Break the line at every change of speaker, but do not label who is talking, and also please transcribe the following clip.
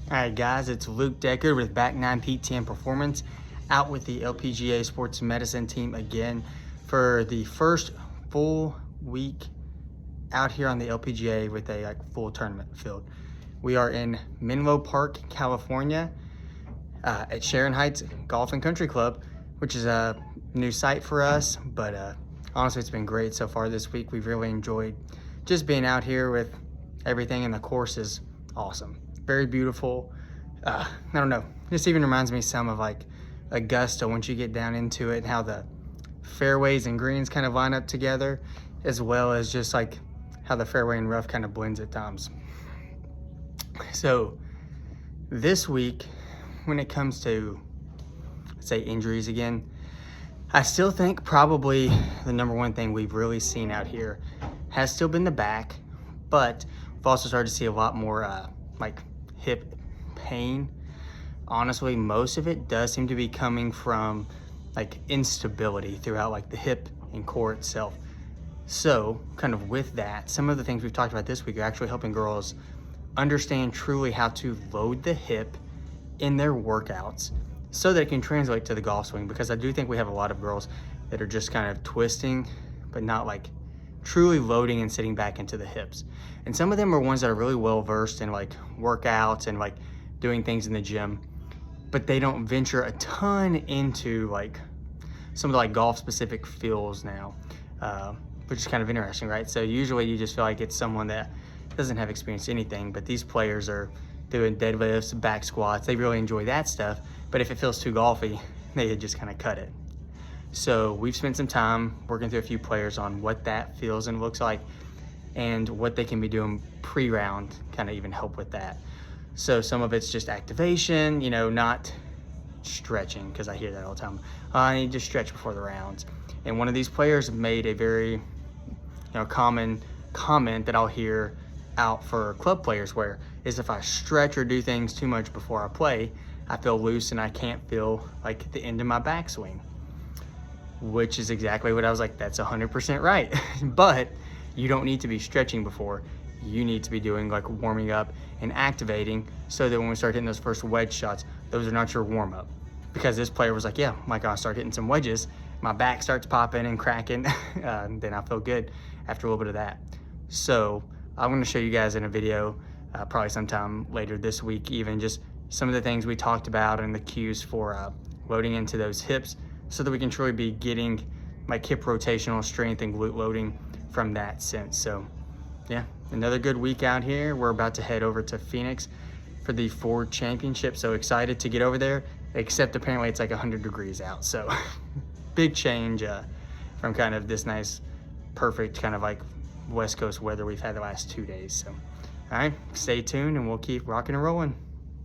Alright guys, it's Luke Decker with Back 9 PT and Performance, out with the LPGA Sports Medicine team again for the first full week out here on the LPGA with a full tournament field. We are in Menlo Park, California at Sharon Heights Golf and Country Club, which is a new site for us, but honestly it's been great so far this week. We've really enjoyed just being out here with everything, and the course is awesome. Very beautiful. I don't know, just even reminds me some of like Augusta once you get down into it, and how the fairways and greens kind of line up together, as well as just like how the fairway and rough kind of blends at times. So this week, when it comes to, let's say, injuries again, I still think probably the number one thing we've really seen out here has still been the back, but we've also started to see a lot more like hip pain. Honestly, most of it does seem to be coming from like instability throughout like the hip and core itself. So kind of with that, some of the things we've talked about this week are actually helping girls understand truly how to load the hip in their workouts so that it can translate to the golf swing, because I do think we have a lot of girls that are just kind of twisting but not like truly loading and sitting back into the hips. And some of them are ones that are really well versed in like workouts and like doing things in the gym, but they don't venture a ton into like some of the like golf specific feels now, which is kind of interesting, right? So usually you just feel like it's someone that doesn't have experience in anything, but these players are doing deadlifts, back squats. They really enjoy that stuff, but if it feels too golfy, they just kind of cut it. So we've spent some time working through a few players on what that feels and looks like, and what they can be doing pre-round, kind of even help with that. So some of it's just activation, you know, not stretching, because I hear that all the time. I need to stretch before the rounds. And one of these players made a very, common comment that I'll hear out for club players, where is if I stretch or do things too much before I play, I feel loose and I can't feel like the end of my backswing. Which is exactly what I was like, that's 100% right. But you don't need to be stretching before. You need to be doing like warming up and activating, so that when we start hitting those first wedge shots, those are not your warm up. Because this player was like, yeah, Mike, I start hitting some wedges, my back starts popping and cracking, then I feel good after a little bit of that. So I'm going to show you guys in a video, probably sometime later this week, even just some of the things we talked about and the cues for loading into those hips, so that we can truly be getting like hip rotational strength and glute loading from that sense. So yeah, another good week out here. We're about to head over to Phoenix for the Ford Championship. So excited to get over there, except apparently it's like 100 degrees out. So big change from kind of this nice, perfect kind of like West Coast weather we've had the last 2 days. So, all right, stay tuned and we'll keep rocking and rolling.